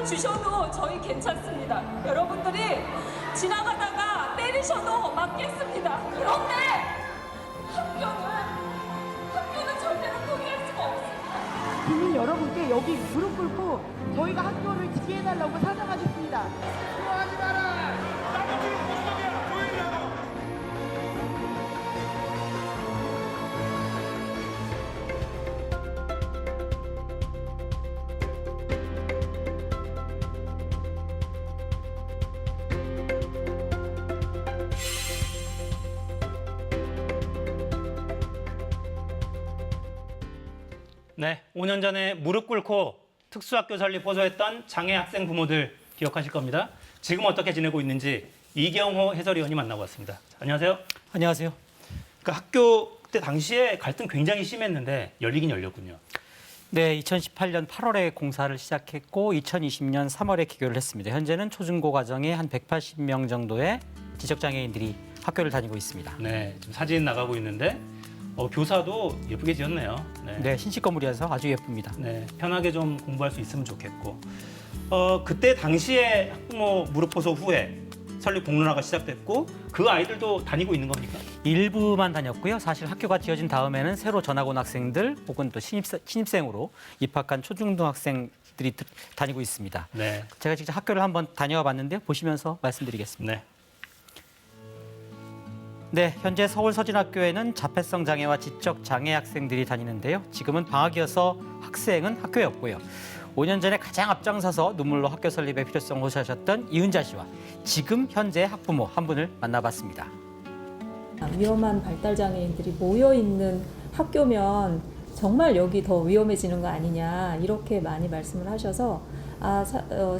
상처를 주셔도 저희 괜찮습니다. 여러분들이 지나가다가 때리셔도 맞겠습니다. 그런데 학교는 절대로 포기할 수가 없습니다. 국민 여러분께 여기 무릎 꿇고 저희가 학교를 지지해달라고 사정하겠습니다. 하지 마라. 나도 지금 공동이야. 조용히라고. 네, 5년 전에 무릎 꿇고 특수학교 설립 호소했던 장애 학생 부모들 기억하실 겁니다. 지금 어떻게 지내고 있는지 이경호 해설위원이 만나고 왔습니다. 안녕하세요. 안녕하세요. 그 학교 그때 당시에 갈등 굉장히 심했는데 열리긴 열렸군요. 네, 2018년 8월에 공사를 시작했고 2020년 3월에 개교를 했습니다. 현재는 초중고 과정에 한 180명 정도의 지적장애인들이 학교를 다니고 있습니다. 네, 지금 사진 나가고 있는데 교사도 예쁘게 지었네요. 네, 신식 건물이어서 아주 예쁩니다. 네, 편하게 좀 공부할 수 있으면 좋겠고. 그때 당시에 학부모 무릎 호소 후에 설립 공론화가 시작됐고 그 아이들도 다니고 있는 겁니까? 일부만 다녔고요. 사실 학교가 지어진 다음에는 새로 전학 온 학생들 혹은 또 신입생으로 입학한 초중등학생들이 다니고 있습니다. 네. 제가 직접 학교를 한번 다녀와 봤는데요. 보시면서 말씀드리겠습니다. 네. 네, 현재 서울 서진학교에는 자폐성 장애와 지적 장애 학생들이 다니는데요. 지금은 방학이어서 학생은 학교에 없고요. 5년 전에 가장 앞장서서 눈물로 학교 설립의 필요성을 호소하셨던 이은자 씨와 지금 현재 학부모 한 분을 만나봤습니다. 위험한 발달장애인들이 모여있는 학교면 정말 여기 더 위험해지는 거 아니냐 이렇게 많이 말씀을 하셔서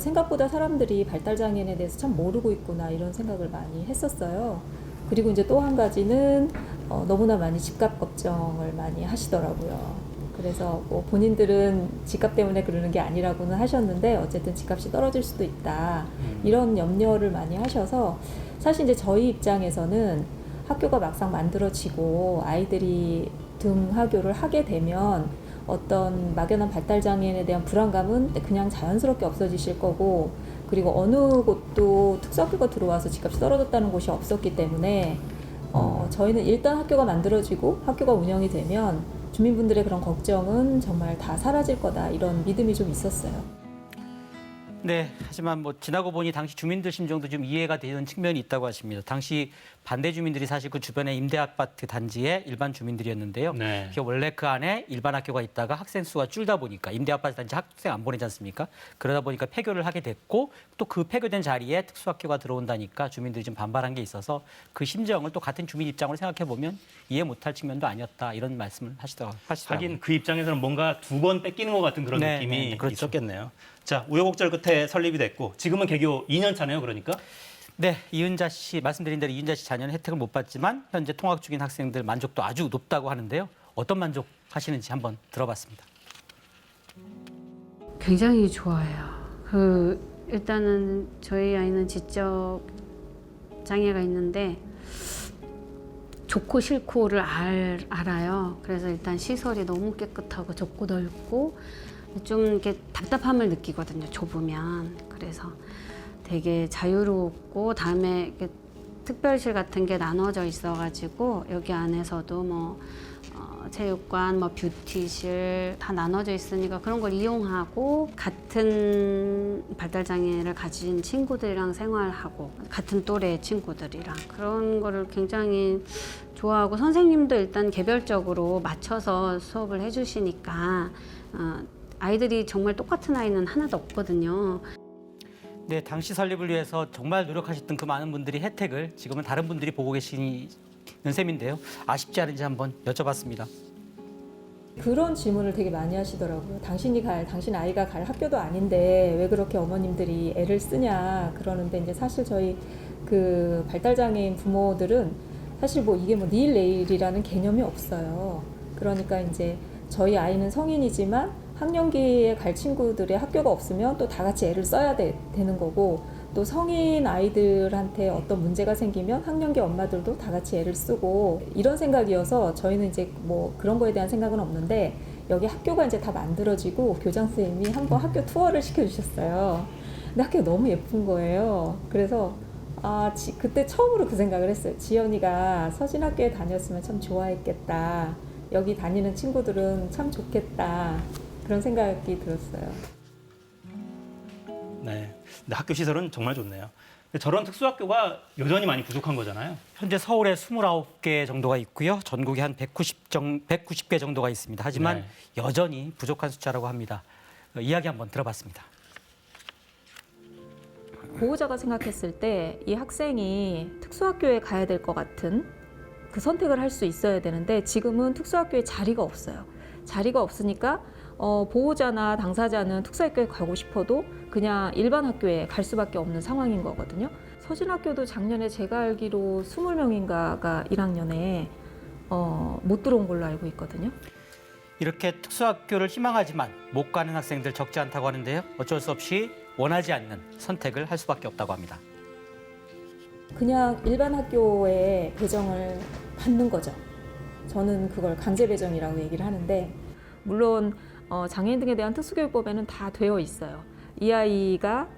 생각보다 사람들이 발달장애인에 대해서 참 모르고 있구나 이런 생각을 많이 했었어요. 그리고 이제 또 한 가지는 너무나 많이 집값 걱정을 많이 하시더라고요. 그래서 뭐 본인들은 집값 때문에 그러는 게 아니라고는 하셨는데 어쨌든 집값이 떨어질 수도 있다 이런 염려를 많이 하셔서 사실 이제 저희 입장에서는 학교가 막상 만들어지고 아이들이 등하교를 하게 되면 어떤 막연한 발달장애인에 대한 불안감은 그냥 자연스럽게 없어지실 거고 그리고 어느 곳도 특수학교가 들어와서 집값이 떨어졌다는 곳이 없었기 때문에 저희는 일단 학교가 만들어지고 학교가 운영이 되면 주민분들의 그런 걱정은 정말 다 사라질 거다 이런 믿음이 좀 있었어요. 네, 하지만 뭐 지나고 보니 당시 주민들 심정도 좀 이해가 되는 측면이 있다고 하십니다. 당시 반대 주민들이 사실 그 주변에 임대 아파트 단지의 일반 주민들이었는데요. 네. 원래 그 안에 일반 학교가 있다가 학생 수가 줄다 보니까 임대 아파트 단지 학생 안 보내지 않습니까? 그러다 보니까 폐교를 하게 됐고 또 그 폐교된 자리에 특수학교가 들어온다니까 주민들이 좀 반발한 게 있어서 그 심정을 또 같은 주민 입장으로 생각해 보면 이해 못할 측면도 아니었다 이런 말씀을 하시더라고요. 하긴 그 입장에서는 뭔가 두 번 뺏기는 것 같은 그런 네, 느낌이 네, 그렇죠. 있었겠네요. 자, 우여곡절 끝에 설립이 됐고 지금은 개교 2년 차네요, 그러니까? 네, 이은자 씨 말씀드린 대로 이은자 씨 자녀는 혜택을 못 받지만 현재 통학 중인 학생들 만족도 아주 높다고 하는데요. 어떤 만족하시는지 한번 들어봤습니다. 굉장히 좋아요. 일단은 저희 아이는 지적 장애가 있는데 좋고 싫고를 알아요. 그래서 일단 시설이 너무 깨끗하고 좁고 넓고 좀 이렇게 답답함을 느끼거든요. 좁으면. 그래서 되게 자유롭고 다음에 이렇게 특별실 같은 게 나눠져 있어가지고 여기 안에서도 뭐 체육관, 뭐 뷰티실 다 나눠져 있으니까 그런 걸 이용하고 같은 발달장애를 가진 친구들이랑 생활하고 같은 또래 친구들이랑 그런 거를 굉장히 좋아하고 선생님도 일단 개별적으로 맞춰서 수업을 해주시니까 아이들이 정말 똑같은 아이는 하나도 없거든요. 네, 당시 설립을 위해서 정말 노력하셨던 그 많은 분들이 혜택을 지금은 다른 분들이 보고 계시는 셈인데요. 아쉽지 않은지 한번 여쭤봤습니다. 그런 질문을 되게 많이 하시더라고요. 당신 아이가 갈 학교도 아닌데 왜 그렇게 어머님들이 애를 쓰냐 그러는데 이제 사실 저희 그 발달장애인 부모들은 사실 뭐 이게 뭐 내일 내일이라는 개념이 없어요. 그러니까 이제 저희 아이는 성인이지만 학령기에 갈 친구들의 학교가 없으면 또 다 같이 애를 써야 되는 거고 또 성인 아이들한테 어떤 문제가 생기면 학령기 엄마들도 다 같이 애를 쓰고 이런 생각이어서 저희는 이제 뭐 그런 거에 대한 생각은 없는데 여기 학교가 이제 다 만들어지고 교장 선생님이 한번 학교 투어를 시켜주셨어요. 근데 학교가 너무 예쁜 거예요. 그래서 그때 처음으로 그 생각을 했어요. 지연이가 서진학교에 다녔으면 참 좋아했겠다. 여기 다니는 친구들은 참 좋겠다. 그런 생각이 들었어요. 네. 근데 학교 시설은 정말 좋네요. 근데 저런 특수학교가 여전히 많이 부족한 거잖아요. 현재 서울에 29개 정도가 있고요. 전국에 한 190개 정도가 있습니다. 하지만 네. 여전히 부족한 숫자라고 합니다. 이야기 한번 들어봤습니다. 보호자가 생각했을 때 이 학생이 특수학교에 가야 될 것 같은 그 선택을 할 수 있어야 되는데 지금은 특수학교에 자리가 없어요. 자리가 없으니까 보호자나 당사자는 특수학교에 가고 싶어도 그냥 일반 학교에 갈 수밖에 없는 상황인 거거든요. 서진학교도 작년에 제가 알기로 20명인가가 1학년에 못 들어온 걸로 알고 있거든요. 이렇게 특수학교를 희망하지만 못 가는 학생들 적지 않다고 하는데요. 어쩔 수 없이 원하지 않는 선택을 할 수밖에 없다고 합니다. 그냥 일반 학교에 배정을 받는 거죠. 저는 그걸 강제 배정이라고 얘기를 하는데 물론 장애인 등에 대한 특수교육법에는 다 되어 있어요. 이 아이가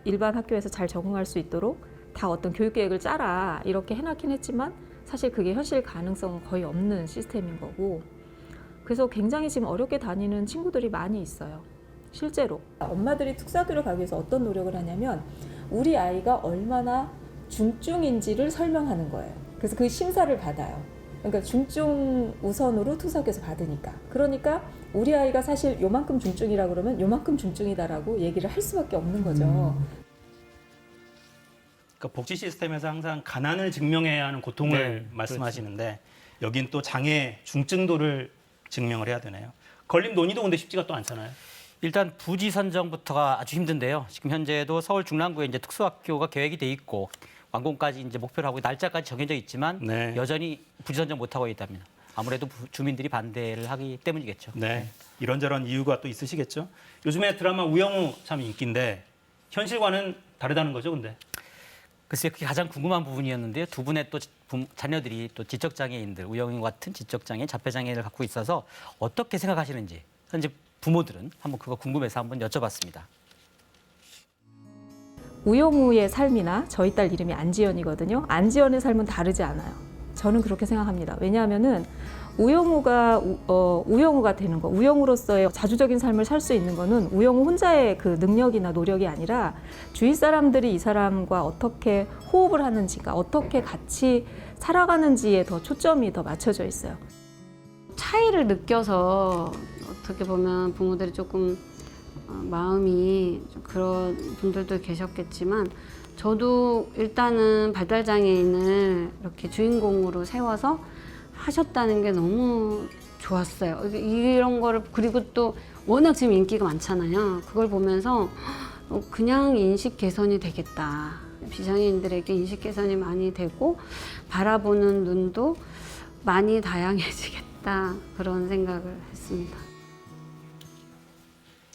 일반 학교에서 잘 적응할 수 있도록 다 어떤 교육 계획을 짜라 이렇게 해놨긴 했지만 사실 그게 현실 가능성은 거의 없는 시스템인 거고 그래서 굉장히 지금 어렵게 다니는 친구들이 많이 있어요. 실제로 엄마들이 특수학교를 가기 위해서 어떤 노력을 하냐면 우리 아이가 얼마나 중증인지를 설명하는 거예요. 그래서 그 심사를 받아요. 그러니까 중증 우선으로 특수학교에서 받으니까. 그러니까 우리 아이가 사실 요만큼 중증이라 그러면 요만큼 중증이다라고 얘기를 할 수밖에 없는 거죠. 그러니까 복지 시스템에서 항상 가난을 증명해야 하는 고통을 네, 말씀하시는데 여긴 또 장애 중증도를 증명을 해야 되네요. 건립 논의도 근데 쉽지가 또 않잖아요. 일단 부지 선정부터가 아주 힘든데요. 지금 현재도 서울 중랑구에 이제 특수학교가 계획이 돼 있고 완공까지 이제 목표를 하고 날짜까지 정해져 있지만 네. 여전히 부지 선정 못 하고 있답니다. 아무래도 주민들이 반대를 하기 때문이겠죠. 네. 이런저런 이유가 또 있으시겠죠. 요즘에 드라마 우영우 참 인기인데 현실과는 다르다는 거죠, 근데. 글쎄요, 그게 가장 궁금한 부분이었는데요. 두 분의 또 자녀들이 또 지적장애인들, 우영우 같은 지적장애인, 자폐장애인을 갖고 있어서 어떻게 생각하시는지 현재 부모들은 한번 그거 궁금해서 한번 여쭤봤습니다. 우영우의 삶이나 저희 딸 이름이 안지연이거든요. 안지연의 삶은 다르지 않아요. 저는 그렇게 생각합니다. 왜냐하면은 우영우가 되는 거, 우영우로서의 자주적인 삶을 살 수 있는 거는 우영우 혼자의 그 능력이나 노력이 아니라 주위 사람들이 이 사람과 어떻게 호흡을 하는지가 어떻게 같이 살아가는지에 더 초점이 더 맞춰져 있어요. 차이를 느껴서 어떻게 보면 부모들이 조금 마음이 좀 그런 분들도 계셨겠지만 저도 일단은 발달장애인을 이렇게 주인공으로 세워서 하셨다는 게 너무 좋았어요. 이런 거를 그리고 또 워낙 지금 인기가 많잖아요. 그걸 보면서 그냥 인식 개선이 되겠다. 비장애인들에게 인식 개선이 많이 되고 바라보는 눈도 많이 다양해지겠다. 그런 생각을 했습니다.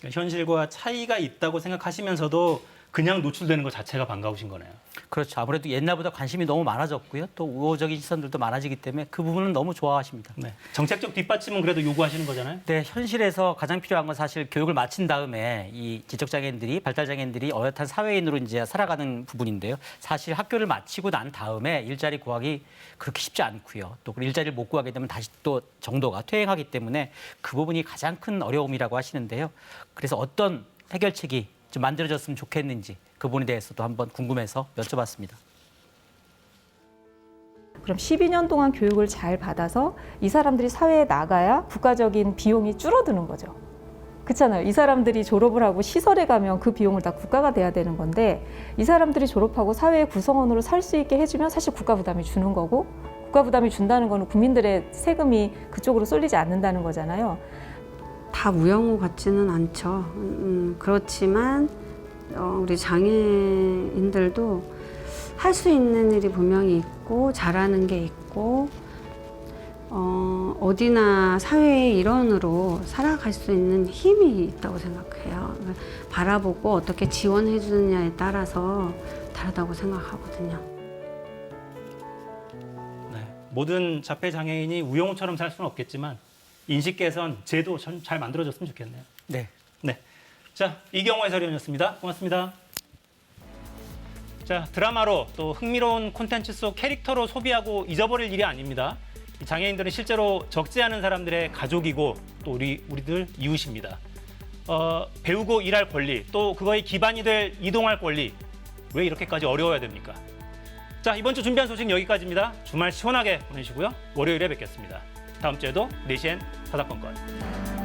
현실과 차이가 있다고 생각하시면서도 그냥 노출되는 것 자체가 반가우신 거네요. 그렇죠. 아무래도 옛날보다 관심이 너무 많아졌고요. 또 우호적인 시선들도 많아지기 때문에 그 부분은 너무 좋아하십니다. 네. 정책적 뒷받침은 그래도 요구하시는 거잖아요. 네, 현실에서 가장 필요한 건 사실 교육을 마친 다음에 이 지적장애인들이 발달장애인들이 어엿한 사회인으로 이제 살아가는 부분인데요. 사실 학교를 마치고 난 다음에 일자리 구하기 그렇게 쉽지 않고요. 또 일자리를 못 구하게 되면 다시 또 정도가 퇴행하기 때문에 그 부분이 가장 큰 어려움이라고 하시는데요. 그래서 어떤 해결책이 좀 만들어졌으면 좋겠는지 그 부분에 대해서도 한번 궁금해서 여쭤봤습니다. 그럼 12년 동안 교육을 잘 받아서 이 사람들이 사회에 나가야 국가적인 비용이 줄어드는 거죠. 그렇잖아요. 이 사람들이 졸업을 하고 시설에 가면 그 비용을 다 국가가 돼야 되는 건데 이 사람들이 졸업하고 사회의 구성원으로 살 수 있게 해주면 사실 국가 부담이 주는 거고 국가 부담이 준다는 거는 국민들의 세금이 그쪽으로 쏠리지 않는다는 거잖아요. 다 우영우 같지는 않죠. 그렇지만 우리 장애인들도 할 수 있는 일이 분명히 있고 잘하는 게 있고 어디나 사회의 일원으로 살아갈 수 있는 힘이 있다고 생각해요. 바라보고 어떻게 지원해 주느냐에 따라서 다르다고 생각하거든요. 네. 모든 자폐 장애인이 우영우처럼 살 수는 없겠지만 인식 개선 제도 전 잘 만들어졌으면 좋겠네요. 네. 네. 자, 이경호 해설위원이었습니다. 고맙습니다. 자, 드라마로 또 흥미로운 콘텐츠 속 캐릭터로 소비하고 잊어버릴 일이 아닙니다. 이 장애인들은 실제로 적지 않은 사람들의 가족이고 또 우리들 이웃입니다. 배우고 일할 권리, 또 그거에 기반이 될 이동할 권리, 왜 이렇게까지 어려워야 됩니까? 자, 이번 주 준비한 소식 여기까지입니다. 주말 시원하게 보내시고요. 월요일에 뵙겠습니다. 다음 주에도 4시엔 사사건건.